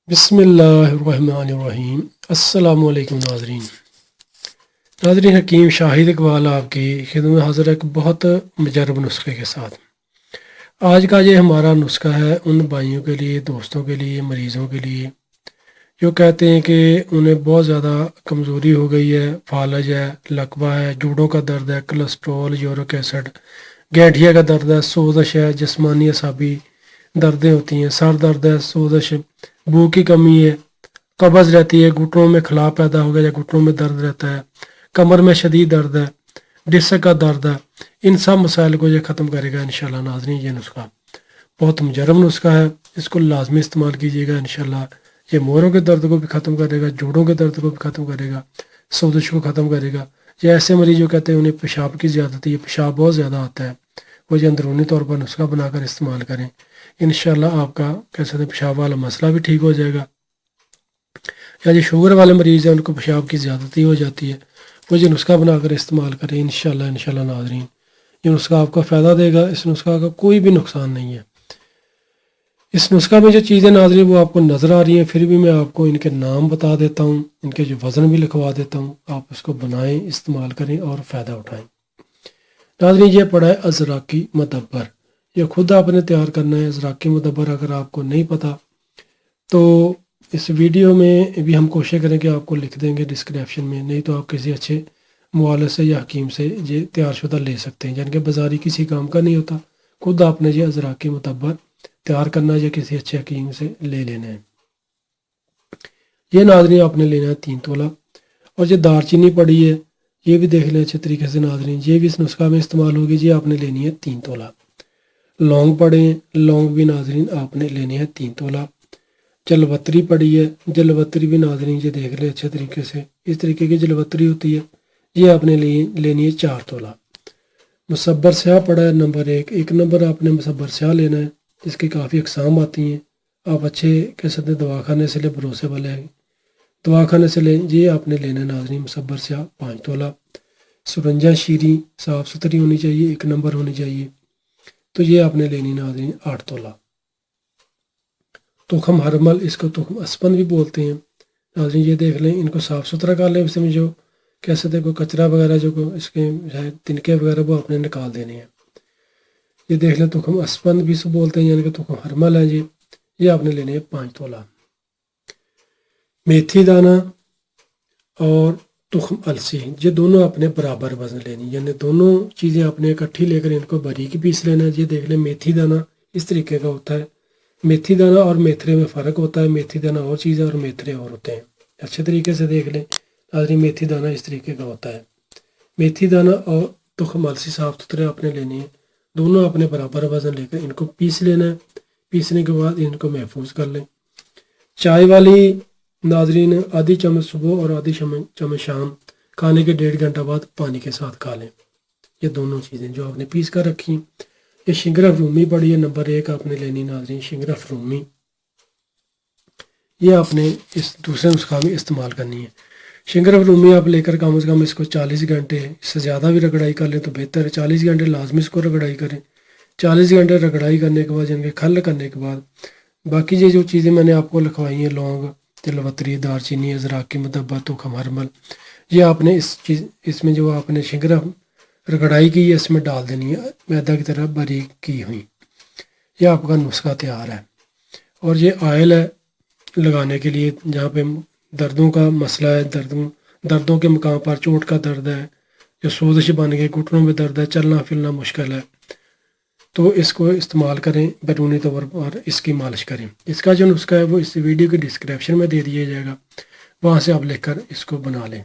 بسم اللہ الرحمن الرحیم۔ السلام علیکم ناظرین حکیم شاہد اقبال آپ کی خدمت حاضر ایک بہت مجرب نسخے کے ساتھ۔ آج کا یہ ہمارا نسخہ ہے ان بھائیوں کے لیے، دوستوں کے لیے، مریضوں کے لیے جو کہتے ہیں کہ انہیں بہت زیادہ کمزوری ہو گئی ہے، فالج ہے، لقوہ ہے، جوڑوں کا درد ہے، کولسٹرول، یورک ایسڈ، گینٹھیا کا درد ہے، سوزش ہے، جسمانی اعصابی دردیں ہوتی ہیں، سر درد ہے، سوزش، بھوک کی کمی ہے، قبض رہتی ہے، گھٹنوں میں خلا پیدا ہو گیا یا گھٹنوں میں درد رہتا ہے، کمر میں شدید درد ہے، ڈسک کا درد ہے، ان سب مسائل کو یہ ختم کرے گا انشاءاللہ ناظرین۔ یہ نسخہ بہت مجرب نسخہ ہے، اس کو لازمی استعمال کیجیے گا انشاءاللہ۔ یہ موروں کے درد کو بھی ختم کرے گا، جوڑوں کے درد کو بھی ختم کرے گا، سوزش کو ختم کرے گا۔ یہ ایسے مریض جو کہتے ہیں انہیں پیشاب کی زیادتی ہے، پیشاب بہت زیادہ آتا ہے، وہ یہ اندرونی طور پر نسخہ بنا کر استعمال کریں، انشاءاللہ آپ کا کہتے ہیں پیشاب والا مسئلہ بھی ٹھیک ہو جائے گا۔ یا جو شوگر والے مریض ہیں ان کو پیشاب کی زیادتی ہو جاتی ہے، وہ یہ نسخہ بنا کر استعمال کریں انشاءاللہ ناظرین۔ یہ نسخہ آپ کو فائدہ دے گا، اس نسخہ کا کوئی بھی نقصان نہیں ہے۔ اس نسخہ میں جو چیزیں ناظرین وہ آپ کو نظر آ رہی ہیں، پھر بھی میں آپ کو ان کے نام بتا دیتا ہوں، ان کے جو وزن بھی لکھوا دیتا ہوں، آپ اس کو بنائیں، استعمال کریں اور فائدہ اٹھائیں۔ ناظرین یہ پڑھا ہے ازراقی مدبر، یہ خود آپ نے تیار کرنا ہے۔ ازراقی مدبر اگر آپ کو نہیں پتہ تو اس ویڈیو میں بھی ہم کوشش کریں کہ آپ کو لکھ دیں گے ڈسکرپشن میں، نہیں تو آپ کسی اچھے موالے سے یا حکیم سے یہ تیار شدہ لے سکتے ہیں، یعنی کہ بازاری کسی کام کا نہیں ہوتا، خود آپ نے یہ ازراقی مدبر تیار کرنا ہے یا کسی اچھے حکیم سے لے لینا ہے۔ یہ ناظرین آپ نے لینا ہے 3 تولہ، اور یہ دار چینی پڑی ہے، یہ بھی دیکھ لیں اچھے طریقے سے ناظرین، یہ بھی اس نسخہ میں استعمال ہوگی، یہ آپ نے لینی ہے 3 تولہ۔ لونگ پڑے ہیں، لونگ بھی ناظرین آپ نے لینے ہیں 3 تولہ۔ جلوتری پڑی ہے، جلوتری بھی ناظرین یہ دیکھ لیں اچھے طریقے سے، اس طریقے کی جلوتری ہوتی ہے، یہ آپ نے لینی ہے 4 تولہ۔ مصبر سیاہ پڑا ہے نمبر 1، 1 نمبر آپ نے مصبر سیاہ لینا ہے، اس کی کافی اقسام آتی ہیں، آپ اچھے کہہ سکتے ہیں دواخانے سے لیں، بھروسے والے ہیں دواخانے سے لیں، یہ آپ نے لینا ہے ناظرین مصبر سیاہ 5 تولہ۔ سرنجہ شیریں صاف ستھری ہونی چاہیے، 1 نمبر ہونی چاہیے، تو یہ آپ نے لینی ناظرین 8 تولہ۔ تخم ہرمل، اس کو تخم اسپن بھی بولتے ہیں ناظرین، یہ دیکھ لیں، ان کو صاف ستھرا کر لیں، اس میں جو کہہ سکتے ہیں کوئی کچرا وغیرہ جو اس کے شاید تنکے وغیرہ وہ آپ نے نکال دینے ہیں۔ یہ دیکھ لیں تخم اسپن بھی سے بولتے ہیں، یعنی کہ تخم ہرمل ہے، یہ آپ نے لینے ہیں 5 تولہ۔ میتھی دانہ اور تخم السی، یہ دونوں اپنے برابر وزن لینی، یعنی دونوں چیزیں اپنے اکٹھی لے کر ان کو باریک پیس لینا ہے۔ یہ دیکھ لیں میتھی دانہ اس طریقے کا ہوتا ہے، میتھی دانہ اور میتھرے میں فرق ہوتا ہے، میتھی دانہ اور چیز ہے اور میتھرے اور ہوتے ہیں، اچھے طریقے سے دیکھ لیں ناظرین۔ میتھی دانہ اس طریقے کا ہوتا ہے، میتھی دانہ اور تخم السی صاف ستھرے آپ نے لینے ہیں، دونوں اپنے برابر وزن لے کر ان کو پیس لینا ہے، پیسنے کے بعد ان کو محفوظ کر لیں۔ چائے والی ناظرین آدھی چمچ صبح اور آدھی چمچ شام، کھانے کے 1.5 گھنٹہ بعد پانی کے ساتھ کھا لیں، یہ دونوں چیزیں جو آپ نے پیس کر رکھی۔ یہ شنگرف رومی پڑی ہے نمبر 1 آپ نے لینی ناظرین شنگرف رومی، یہ آپ نے اس دوسرے نسخہ میں استعمال کرنی ہے۔ شنگرف رومی آپ لے کر کم از کم اس کو 40 گھنٹے، اس سے زیادہ بھی رگڑائی کر لیں تو بہتر ہے، 40 گھنٹے لازمی اس کو رگڑائی کریں۔ 40 گھنٹے رگڑائی کرنے کے بعد، یعنی کہ کھل کرنے کے بعد، باقی یہ جو چیزیں میں نے آپ کو لکھوائی ہیں، لونگ، جلوتری، دار چینی، ازراقی مدبر، تخم ہرمل، یہ آپ نے اس میں جو آپ نے شنگرف رگڑائی کی ہے اس میں ڈال دینی ہے، میدا کی طرح باریک کی ہوئی، یہ آپ کا نسخہ تیار ہے۔ اور یہ آئل ہے لگانے کے لیے جہاں پہ دردوں کا مسئلہ ہے، دردوں کے مقام پر چوٹ کا درد ہے، جو سوزش بن گئی، گھٹنوں میں درد ہے، چلنا پھرنا مشکل ہے، تو اس کو استعمال کریں، بیرونی طور پر اس کی مالش کریں۔ اس کا جو نسخہ ہے وہ اس ویڈیو کے ڈسکرپشن میں دے دیا جائے گا، وہاں سے آپ لکھ کر اس کو بنا لیں۔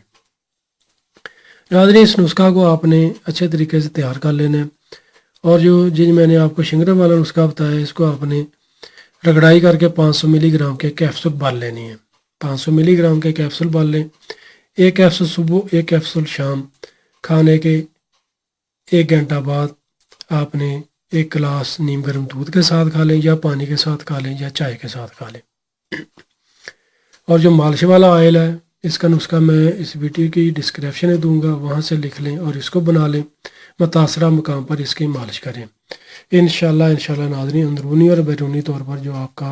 ناظرین اس نسخہ کو آپ نے اچھے طریقے سے تیار کر لینا ہے، اور جو میں نے آپ کو شنگرف والا نسخہ بتایا ہے، اس کو آپ نے رگڑائی کر کے 500 ملی گرام کے کیپسول بال لینی ہے، 500 ملی گرام کے کیپسول بال لیں، 1 کیپسول صبح، 1 کیپسول شام، کھانے کے 1 گھنٹہ بعد آپ نے 1 گلاس نیم گرم دودھ کے ساتھ کھا لیں، یا پانی کے ساتھ کھا لیں، یا چائے کے ساتھ کھا لیں۔ اور جو مالش والا آئل ہے، اس کا نسخہ میں اس ویڈیو کی ڈسکرپشن میں دوں گا، وہاں سے لکھ لیں اور اس کو بنا لیں، متاثرہ مقام پر اس کی مالش کریں، انشاءاللہ ناظرین اندرونی اور بیرونی طور پر جو آپ کا